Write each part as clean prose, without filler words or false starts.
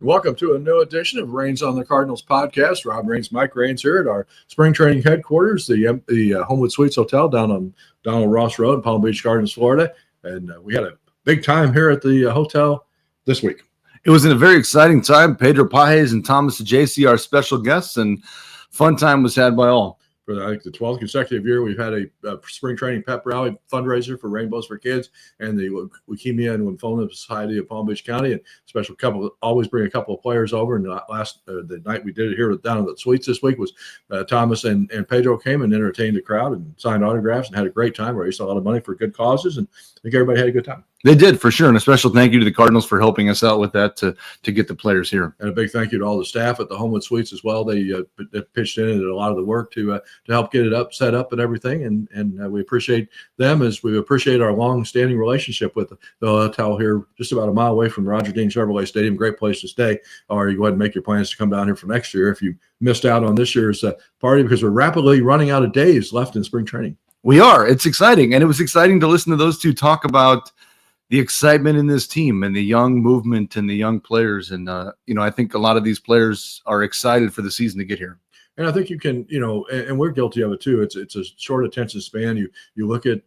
Welcome to a new edition of Reigns on the Cardinals podcast. Rob Reigns, Mike Reigns here at our spring training headquarters, the Homewood Suites Hotel down on Donald Ross Road in Palm Beach Gardens, Florida. And we had a big time here at the hotel this week. It was a very exciting time. Pedro Pajes and Thomas JC, our special guests, and fun time was had by all. For the 12th consecutive year, we've had a spring training pep rally fundraiser for Rainbows for Kids and the Leukemia and Lymphoma Society of Palm Beach County. And special couple, always bring a couple of players over. And the night we did it here down at the Suites this week was Thomas and Pedro came and entertained the crowd and signed autographs and had a great time. Raised a lot of money for good causes, and I think everybody had a good time. They did, for sure. And a special thank you to the Cardinals for helping us out with that to get the players here. And a big thank you to all the staff at the Homewood Suites as well. They pitched in and did a lot of the work to help get it set up and everything. And we appreciate them as we appreciate our long-standing relationship with the hotel here just about a mile away from Roger Dean Chevrolet Stadium. Great place to stay. Or you go ahead and make your plans to come down here for next year if you missed out on this year's party, because we're rapidly running out of days left in spring training. We are. It's exciting. And it was exciting to listen to those two talk about the excitement in this team and the young movement and the young players. And, I think a lot of these players are excited for the season to get here. And I think you can, and we're guilty of it too. It's a short attention span. You look at,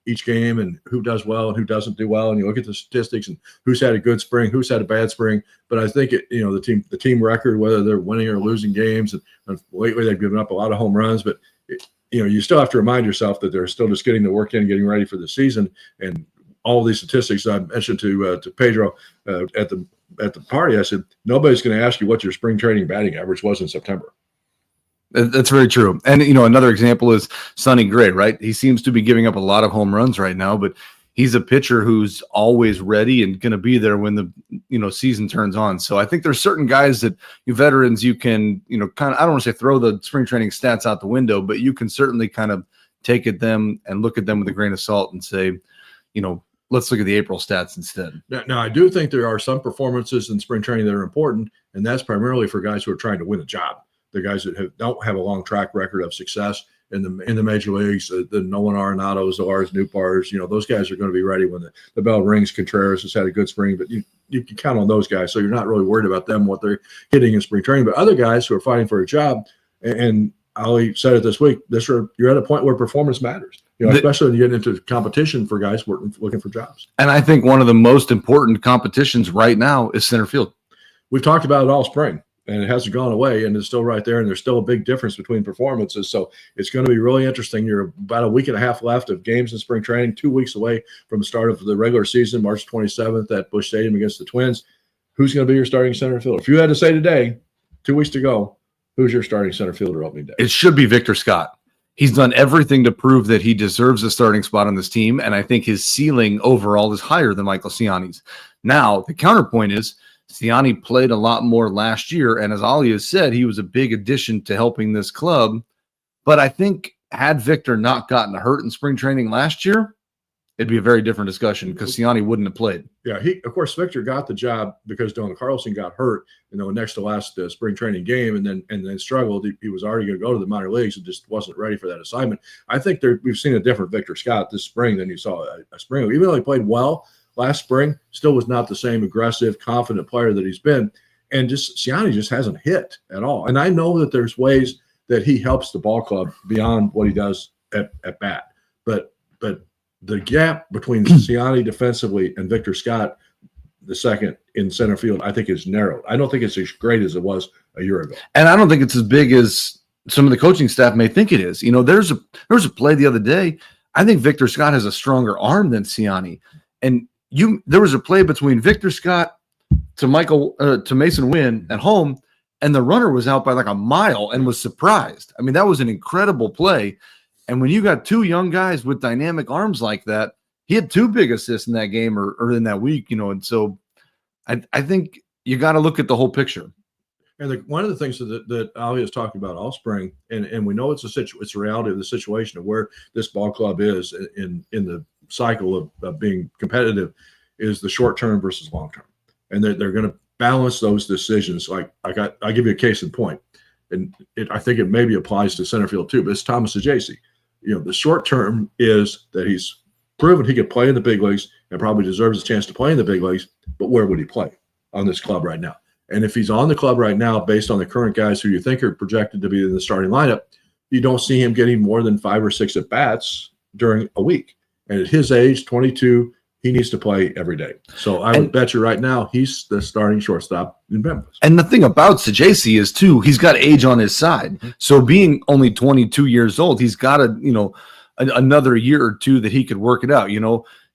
each game and who does well and who doesn't do well. And you look at the statistics and who's had a good spring, who's had a bad spring. But I think, the team record, whether they're winning or losing games, and lately they've given up a lot of home runs, but you still have to remind yourself that they're still just getting the work in, getting ready for the season. And all these statistics I mentioned to Pedro at the party, I said, nobody's going to ask you what your spring training batting average was in September. That's very true. And, another example is Sonny Gray, right? He seems to be giving up a lot of home runs right now, but he's a pitcher who's always ready and going to be there when the, season turns on. So I think there's certain guys that you veterans, you can, kind of, I don't want to say throw the spring training stats out the window, but you can certainly kind of take at them and look at them with a grain of salt and say, let's look at the April stats instead. Now, I do think there are some performances in spring training that are important, and that's primarily for guys who are trying to win a job. The guys that don't have a long track record of success in the major leagues, the Nolan Arenados, the Lars Newpars, those guys are going to be ready when the bell rings. Contreras has had a good spring, but you can count on those guys, so you're not really worried about them, what they're hitting in spring training. But other guys who are fighting for a job, and Ali said it this week, you're at a point where performance matters. Especially when you get into competition for guys looking for jobs. And I think one of the most important competitions right now is center field. We've talked about it all spring, and it hasn't gone away, and it's still right there, and there's still a big difference between performances. So it's going to be really interesting. You're about a week and a half left of games in spring training, 2 weeks away from the start of the regular season, March 27th at Busch Stadium against the Twins. Who's going to be your starting center fielder? If you had to say today, 2 weeks to go, who's your starting center fielder opening day? It should be Victor Scott. He's done everything to prove that he deserves a starting spot on this team, and I think his ceiling overall is higher than Michael Ciani's. Now, the counterpoint is Ciani played a lot more last year, and as Ali has said, he was a big addition to helping this club. But I think had Victor not gotten hurt in spring training last year, it'd be a very different discussion because Ciani wouldn't have played. Yeah, of course, Victor got the job because Dylan Carlson got hurt, next to last spring training game, and then struggled. He was already going to go to the minor leagues and just wasn't ready for that assignment. I think we've seen a different Victor Scott this spring than you saw a spring. Even though he played well last spring, still was not the same aggressive, confident player that he's been. And Ciani just hasn't hit at all. And I know that there's ways that he helps the ball club beyond what he does at bat. But the gap between Ciani defensively and Victor Scott, the second in center field, I think is narrowed. I don't think it's as great as it was a year ago. And I don't think it's as big as some of the coaching staff may think it is. There's a play the other day. I think Victor Scott has a stronger arm than Ciani. And there was a play between Victor Scott to Mason Wynn at home, and the runner was out by like a mile and was surprised. I mean, that was an incredible play. And when you got two young guys with dynamic arms like that, he had two big assists in that game or in that week, and so I think you got to look at the whole picture. And one of the things that Ali is talking about all spring, and we know it's a reality of the situation of where this ball club is in the cycle of being competitive, is the short term versus long term, and they're going to balance those decisions. I'll give you a case in point, and I think it maybe applies to center field too. But it's Thomas Ajayci. The short term is that he's proven he could play in the big leagues and probably deserves a chance to play in the big leagues. But where would he play on this club right now? And if he's on the club right now, based on the current guys who you think are projected to be in the starting lineup, you don't see him getting more than 5 or 6 at bats during a week. And at his age, 22, he needs to play every day. So I would bet you right now he's the starting shortstop in Memphis. And the thing about Sajaci is, too, he's got age on his side. Mm-hmm. So being only 22 years old, he's got another year or two that he could work it out.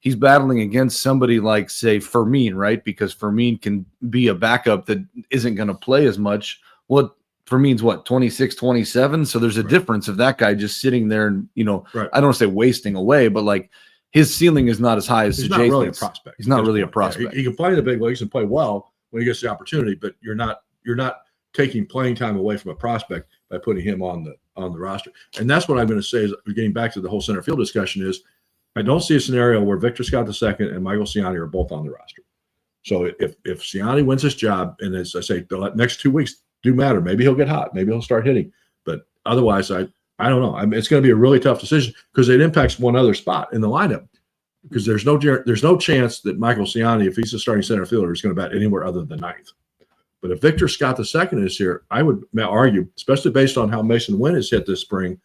He's battling against somebody like, say, Fermin, right? Because Fermin can be a backup that isn't going to play as much. Well, Fermin's 26, 27. So there's a difference of that guy just sitting there and, I don't want to say wasting away, but like his ceiling is not as high as he's not really a prospect. He's not really a prospect. He can play in the big leagues and play well when he gets the opportunity, but you're not taking playing time away from a prospect by putting him on the roster. And that's what I'm going to say is, getting back to the whole center field discussion, is I don't see a scenario where Victor Scott II and Michael Ciani are both on the roster. So if Ciani wins his job, and as I say, the next 2 weeks do matter, maybe he'll get hot, maybe he'll start hitting, but otherwise, I don't know. It's going to be a really tough decision because it impacts one other spot in the lineup. Because there's no chance that Michael Ciani, if he's the starting center fielder, is going to bat anywhere other than ninth. But if Victor Scott II is here, I would argue, especially based on how Mason Wynn has hit this spring,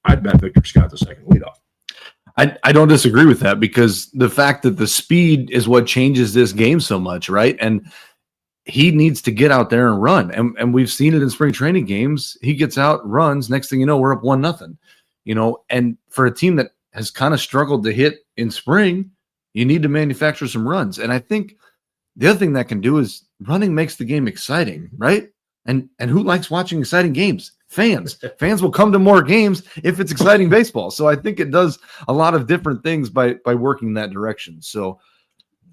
I'd bet Victor Scott II leadoff. I don't disagree with that, because the fact that the speed is what changes this game so much, right? And he needs to get out there and run. And we've seen it in spring training games. He gets out, runs. Next thing you know, we're up 1-0. And for a team that has kind of struggled to hit in spring, you need to manufacture some runs. And I think the other thing that can do is running makes the game exciting, right? And who likes watching exciting games? Fans. Fans will come to more games if it's exciting baseball. So I think it does a lot of different things by working that direction. So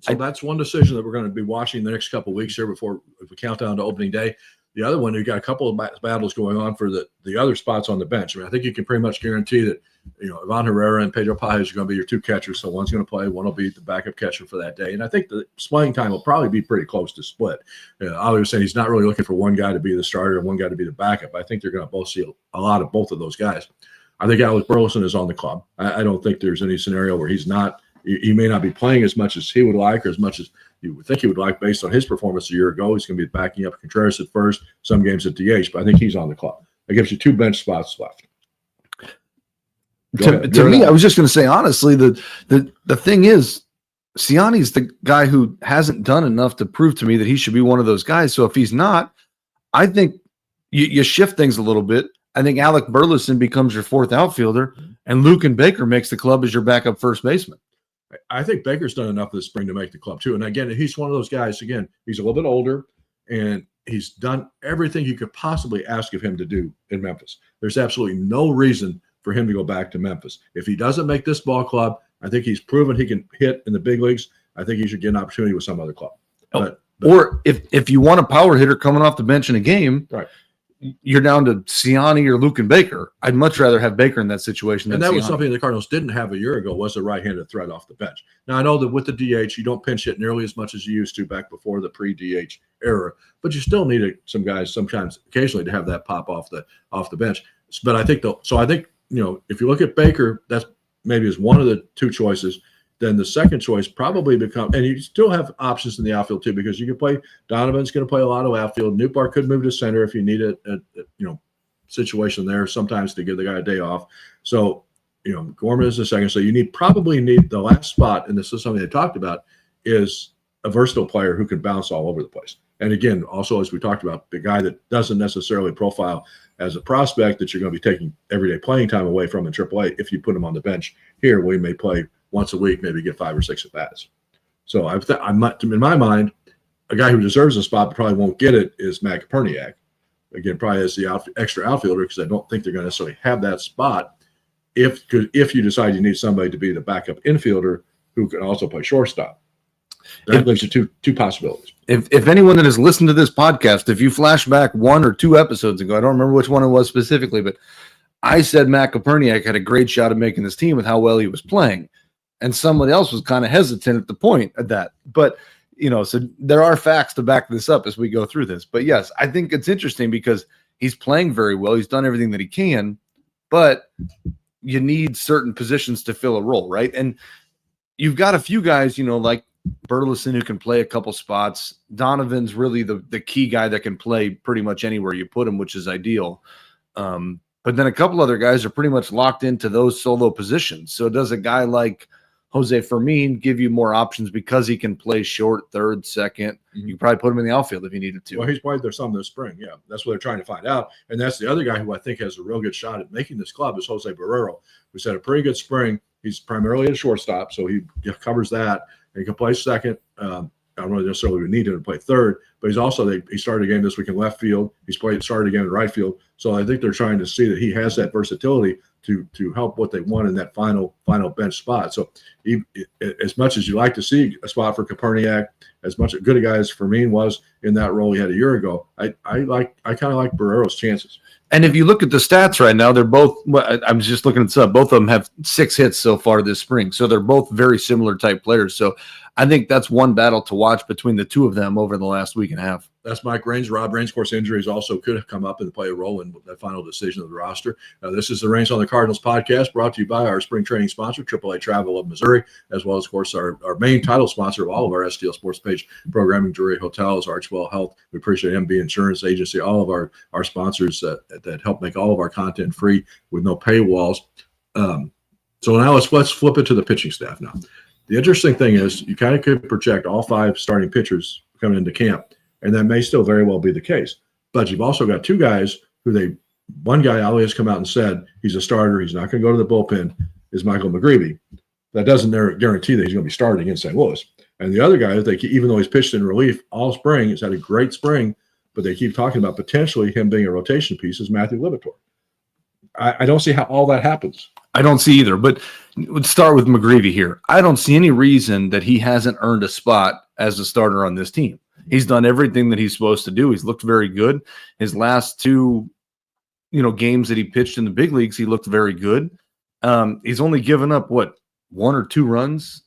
that's one decision that we're going to be watching the next couple of weeks here before we count down to opening day. The other one, you've got a couple of battles going on for the other spots on the bench. I think you can pretty much guarantee that, Ivan Herrera and Pedro Pages are going to be your two catchers. So one's going to play, one will be the backup catcher for that day. And I think the playing time will probably be pretty close to split. Ollie was saying he's not really looking for one guy to be the starter and one guy to be the backup. I think they're going to both see a lot of both of those guys. I think Alec Burleson is on the club. I don't think there's any scenario where he's not. He may not be playing as much as he would like, or as much as you would think he would like based on his performance a year ago. He's going to be backing up Contreras at first, some games at DH, but I think he's on the club. That gives you 2 bench spots left. To me, I was just going to say, honestly, the thing is, Ciani's the guy who hasn't done enough to prove to me that he should be one of those guys. So if he's not, I think you shift things a little bit. I think Alec Burleson becomes your 4th outfielder, and Luken Baker makes the club as your backup first baseman. I think Baker's done enough this spring to make the club too. And again, he's one of those guys, again, he's a little bit older and he's done everything you could possibly ask of him to do in Memphis. There's absolutely no reason for him to go back to Memphis. If he doesn't make this ball club, I think he's proven he can hit in the big leagues. I think he should get an opportunity with some other club. Or if you want a power hitter coming off the bench in a game, right, you're down to Ciani or Luken Baker. I'd much rather have Baker in that situation than And that Ciani. was something the Cardinals didn't have a year ago, was a right-handed threat off the bench. Now, I know that with the DH, you don't pinch hit nearly as much as you used to back before the pre-DH era, but you still need some guys sometimes, occasionally, to have that pop off the bench. But I think, if you look at Baker, that's maybe as one of the 2 choices. Then the second choice probably becomes, and you still have options in the outfield too, because you can play, Donovan's going to play a lot of outfield. Newpark could move to center if you need a situation there sometimes to give the guy a day off. So, Gorman is the second. So you probably need the last spot, and this is something they talked about, is a versatile player who can bounce all over the place. And again, also, as we talked about, the guy that doesn't necessarily profile as a prospect that you're going to be taking everyday playing time away from in AAA if you put him on the bench here, where he may play once a week, maybe get 5 or 6 at bats. So in my mind, a guy who deserves a spot but probably won't get it is Matt Koperniak. Again, probably as the extra outfielder, because I don't think they're going to necessarily have that spot. If you decide you need somebody to be the backup infielder who can also play shortstop, that leaves you two possibilities. If anyone that has listened to this podcast, if you flash back 1 or 2 episodes ago, I don't remember which one it was specifically, but I said Matt Koperniak had a great shot at making this team with how well he was playing. And somebody else was kind of hesitant at the point of that. But, so there are facts to back this up as we go through this. But yes, I think it's interesting because he's playing very well. He's done everything that he can, but you need certain positions to fill a role, right? And you've got a few guys, like Burleson, who can play a couple spots. Donovan's really the key guy that can play pretty much anywhere you put him, which is ideal. But then a couple other guys are pretty much locked into those solo positions. So does a guy like Jose Fermin give you more options because he can play short, third, second? Mm-hmm. You could probably put him in the outfield if you needed to. Well, he's played there some this spring. Yeah, that's what they're trying to find out. And that's the other guy who I think has a real good shot at making this club is Jose Barrero, who's had a pretty good spring. He's primarily a shortstop, so he covers that. And he can play second. I don't really necessarily need him to play third, but he's also he started a game this week in left field. Started a game in right field. So I think they're trying to see that he has that versatility to help what they want in that final bench spot. So as much as you like to see a spot for Koperniak, as much a good a guy as Fermin was in that role he had a year ago, I kind of like Barrero's chances. And if you look at the stats right now, they're both, I'm just looking at some, both of them have 6 hits so far this spring. So they're both very similar type players. So I think that's one battle to watch between the two of them over the last week and a half. That's Mike Raines. Rob Raines, of course, injuries also could have come up and play a role in that final decision of the roster. This is the Raines on the Cardinals podcast, brought to you by our spring training sponsor, AAA Travel of Missouri, as well as, of course, our main title sponsor of all of our STL Sports Page programming, Drury Hotels, Archwell Health. We appreciate MB Insurance Agency, all of our sponsors that help make all of our content free with no paywalls. So now let's flip it to the pitching staff now. The interesting thing is you kind of could project all 5 starting pitchers coming into camp, and that may still very well be the case. But you've also got 2 guys one guy, Ali, has come out and said he's a starter. He's not going to go to the bullpen, is Michael McGreevy. That doesn't guarantee that he's going to be starting against St. Louis. And the other guy, even though he's pitched in relief all spring, he's had a great spring, but they keep talking about potentially him being a rotation piece, is Matthew Liberatore. I don't see how all that happens. I don't see either, but let's start with McGreevy here. I don't see any reason that he hasn't earned a spot as a starter on this team. He's done everything that he's supposed to do. He's looked very good. His last 2, games that he pitched in the big leagues, he looked very good. He's only given up 1 or 2 runs.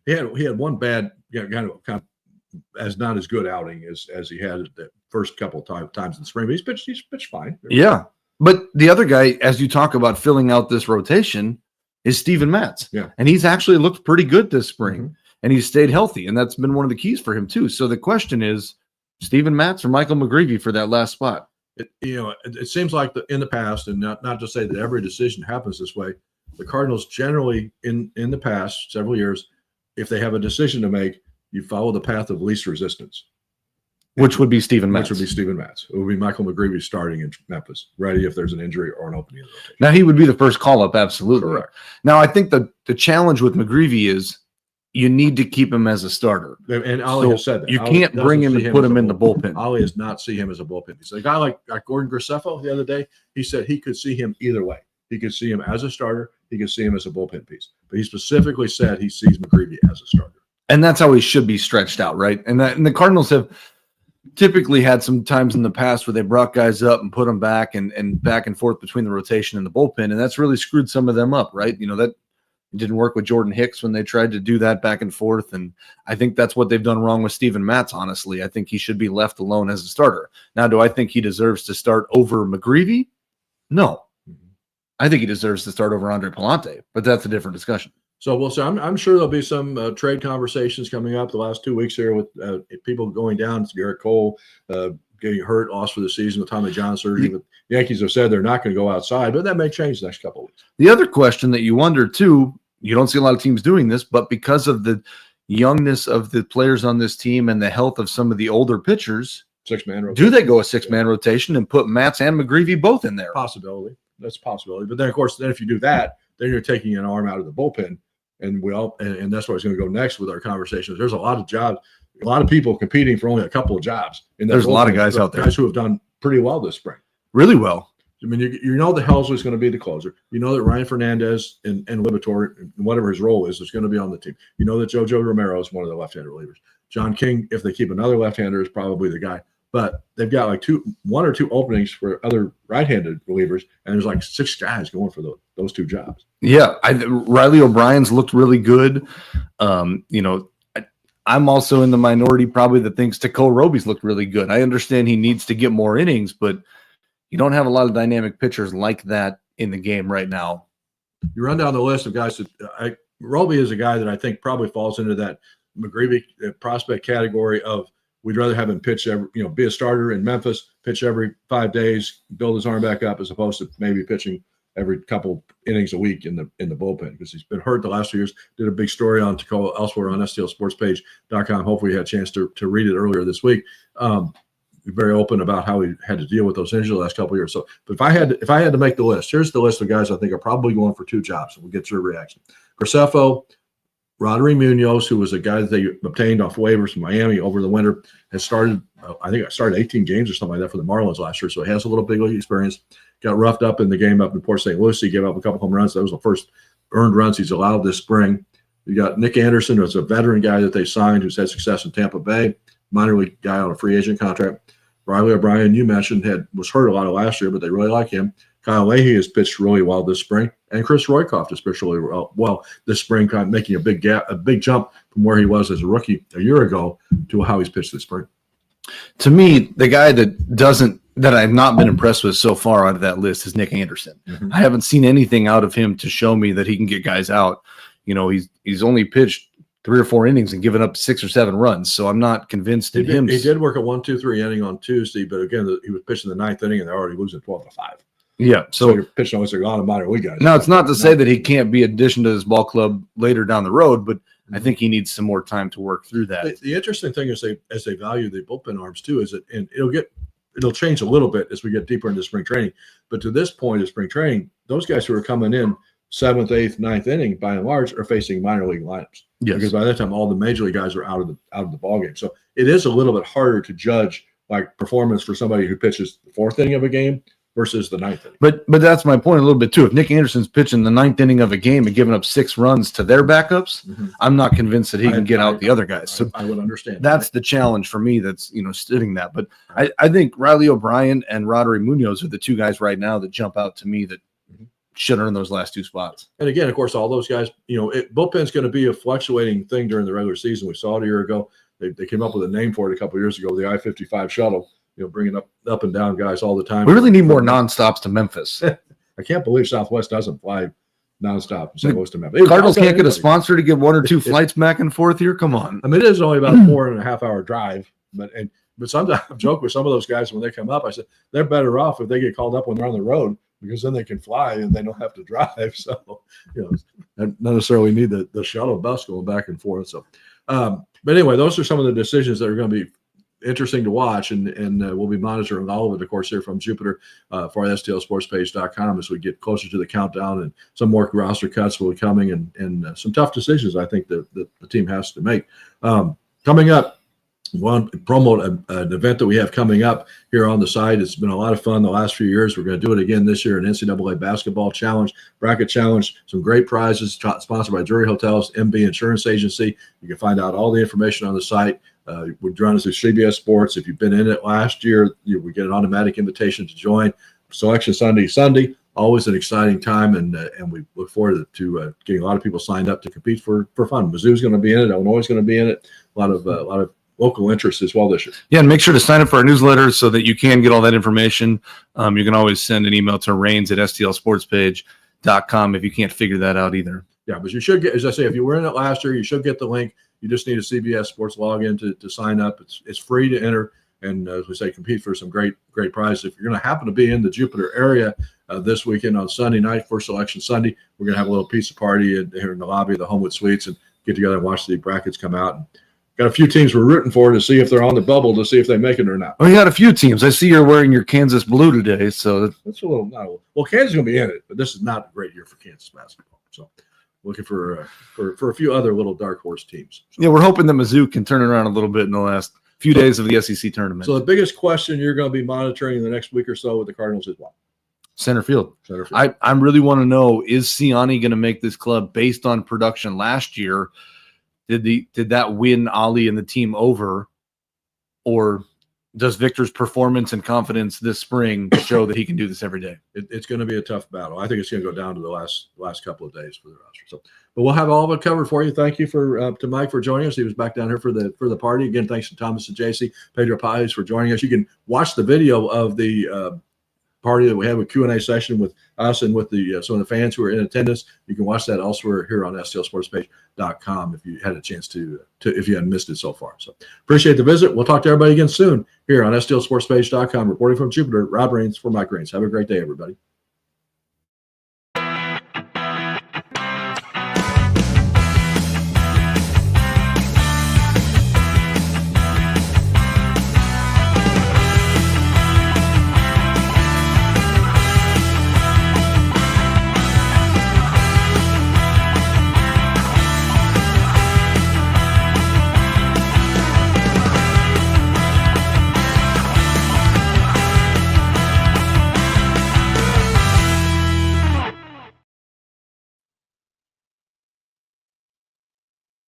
He had one bad, kind of as not as good outing as he had the first couple of times in the spring. But he's pitched fine. Yeah. But the other guy, as you talk about filling out this rotation, is Steven Matz. Yeah. And he's actually looked pretty good this spring. Mm-hmm. And he's stayed healthy. And that's been one of the keys for him, too. So the question is, Steven Matz or Michael McGreevy for that last spot? It seems like in the past, and not to say that every decision happens this way, the Cardinals generally in the past several years, if they have a decision to make, you follow the path of least resistance. Which would be Steven Matz. Which would be Steven Matz. It would be Michael McGreevy starting in Memphis, ready if there's an injury or an opening in the rotation. Now, he would be the first call-up, absolutely. Correct. Now, I think the challenge with McGreevy is you need to keep him as a starter. And Ali has said that. You can't bring him and put him in the bullpen. Ali does not see him as a bullpen. He's a guy like Gordon Graceffo the other day. He said he could see him either way. He could see him as a starter. He could see him as a bullpen piece. But he specifically said he sees McGreevy as a starter. And that's how he should be stretched out, right? And the Cardinals have typically had some times in the past where they brought guys up and put them back and back and forth between the rotation and the bullpen, and that's really screwed some of them up, right? That didn't work with Jordan Hicks when they tried to do that back and forth, and I think that's what they've done wrong with Steven Matz, honestly. I think he should be left alone as a starter. Now, do I think he deserves to start over McGreevy? No. I think he deserves to start over Andre Palante, but that's a different discussion. So we'll see. I'm sure there'll be some trade conversations coming up the last 2 weeks here with people going down. Garrett Cole getting hurt, lost for the season with Tommy John surgery. But the Yankees have said they're not going to go outside, but that may change the next couple of weeks. The other question that you wonder, too, you don't see a lot of teams doing this, but because of the youngness of the players on this team and the health of some of the older pitchers, 6-man rotation. Do they go a 6-man rotation and put Matz and McGreevy both in there? Possibility. That's a possibility. But then, of course, if you do that, then you're taking an arm out of the bullpen. And that's where I was going to go next with our conversations. There's a lot of jobs, a lot of people competing for only a couple of jobs. There's a lot of guys out there. Guys who have done pretty well this spring. Really well. I mean, you know that Helsley's going to be the closer. You know that Ryan Fernandez and Liberatore, whatever his role is going to be on the team. You know that JoJo Romero is one of the left-handed relievers. John King, if they keep another left-hander, is probably the guy. But they've got like 1 or 2 openings for other right-handed relievers, and there's like 6 guys going for those 2 jobs. Yeah, Riley O'Brien's looked really good. I'm also in the minority probably that thinks Teco Roby's looked really good. I understand he needs to get more innings, but you don't have a lot of dynamic pitchers like that in the game right now. You run down the list of guys that Roby is a guy that I think probably falls into that McGreevy prospect category of we'd rather have him pitch every, be a starter in Memphis, pitch every 5 days, build his arm back up, as opposed to maybe pitching every couple innings a week in the bullpen, because he's been hurt the last 2 years. Did a big story on Tacoma elsewhere on stlsportspage.com. Hopefully you had a chance to read it earlier this week. Very open about how he had to deal with those injuries the last couple of years. So, but if I had to make the list, here's the list of guys I think are probably going for 2 jobs. We'll get your reaction. Graceffo, Roderick Munoz, who was a guy that they obtained off waivers from Miami over the winter, has started, I think I started 18 games or something like that for the Marlins last year. So he has a little big league experience. Got roughed up in the game up in Port St. Lucie. Gave up a couple home runs. That was the first earned runs he's allowed this spring. You got Nick Anderson, who's a veteran guy that they signed, who's had success in Tampa Bay, minor league guy on a free agent contract. Riley O'Brien, you mentioned, was hurt a lot of last year, but they really like him. Kyle Leahy has pitched really well this spring, and Chris Roykoff has pitched really well this spring, kind of making a big jump from where he was as a rookie a year ago to how he's pitched this spring. To me, the guy that I've not been impressed with so far out of that list is Nick Anderson. I haven't seen anything out of him to show me that he can get guys out. He's only pitched 3 or 4 innings and given up 6 or 7 runs. So I'm not convinced in him. He did work a 1-2-3 inning on Tuesday, but again, he was pitching the 9th inning and they're already losing 12-5. Yeah. So you're pitching almost a lot of minor league guys. Now, it's not to say that he can't be addition to his ball club later down the road, but I think he needs some more time to work through that. The interesting thing is as they value the bullpen arms too, is that, and it'll change a little bit as we get deeper into spring training. But to this point of spring training, those guys who are coming in 7th, 8th, 9th inning, by and large, are facing minor league lineups. Yes. Because by that time, all the major league guys are out of the ball game. So it is a little bit harder to judge like performance for somebody who pitches the 4th inning of a game versus the 9th inning. But that's my point a little bit too. If Nick Anderson's pitching the 9th inning of a game and giving up 6 runs to their backups, I'm not convinced that he can get out the other guys. So I would understand. That's the challenge for me. That's sitting that. But I think Riley O'Brien and Roderick Munoz are the 2 guys right now that jump out to me that should earn those last 2 spots. And again, of course, all those guys, bullpen's going to be a fluctuating thing during the regular season. We saw it a year ago. They came up with a name for it a couple of years ago, the I-55 shuttle, bringing up and down guys all the time. We really need more nonstops to Memphis. I can't believe Southwest doesn't fly nonstop from St. Louis to Memphis. Cardinals can't get a sponsor to get 1 or 2 flights back and forth here. Come on. I mean, it is only about a 4.5-hour drive, but sometimes I joke with some of those guys when they come up. I said they're better off if they get called up when they're on the road, because then they can fly and they don't have to drive. So, not necessarily need the shuttle bus going back and forth. So, but anyway, those are some of the decisions that are going to be interesting to watch, and we'll be monitoring all of it, of course, here from Jupiter for stlsportspage.com as we get closer to the countdown, and some more roster cuts will be coming, and some tough decisions I think that the team has to make. Coming up, one promote an event that we have coming up here on the site. It's been a lot of fun the last few years. We're going to do it again this year, an NCAA basketball challenge, bracket challenge, some great prizes sponsored by Drury Hotels, MB Insurance Agency. You can find out all the information on the site. We're running through CBS Sports. If you've been in it last year, we get an automatic invitation to join. Selection Sunday, always an exciting time, and we look forward to getting a lot of people signed up to compete for fun. Mizzou's going to be in it. Illinois is going to be in it. A lot of local interest as well this year. Yeah, and make sure to sign up for our newsletter so that you can get all that information. You can always send an email to rains@stlsportspage.com if you can't figure that out either. Yeah, but you should get, as I say, if you were in it last year, you should get the link. You just need a CBS Sports login to sign up. It's free to enter, and as we say, compete for some great prizes. If you're going to happen to be in the Jupiter area this weekend on Sunday night for Selection Sunday, we're going to have a little pizza party here in the lobby of the Homewood Suites and get together and watch the brackets come out. And got a few teams we're rooting for to see if they're on the bubble, to see if they make it or not. Well, you got a few teams. I see you're wearing your Kansas blue today, so that's a little well. Kansas is going to be in it, but this is not a great year for Kansas basketball. So, looking for a few other little dark horse teams. So, yeah, we're hoping that Mizzou can turn it around a little bit in the last few days of the SEC tournament. So, the biggest question you're going to be monitoring in the next week or so with the Cardinals is what? Center field. I really want to know, is Siani going to make this club based on production last year? Did that win Ali and the team over, or does Victor's performance and confidence this spring show that he can do this every day? It's going to be a tough battle. I think it's going to go down to the last couple of days for the roster. So, but we'll have all of it covered for you. Thank you to Mike for joining us. He was back down here for the party again. Thanks to Thomas and JC, Pedro Pais for joining us. You can watch the video of the party that we have a Q&A session with us and with the some of the fans who are in attendance. You can watch that elsewhere here on stlsportspage.com if you had a chance to if you hadn't missed it so far. So appreciate the visit. We'll talk to everybody again soon here on stlsportspage.com. Reporting from Jupiter, Rob Rains for Mike Rains. Have a great day, everybody.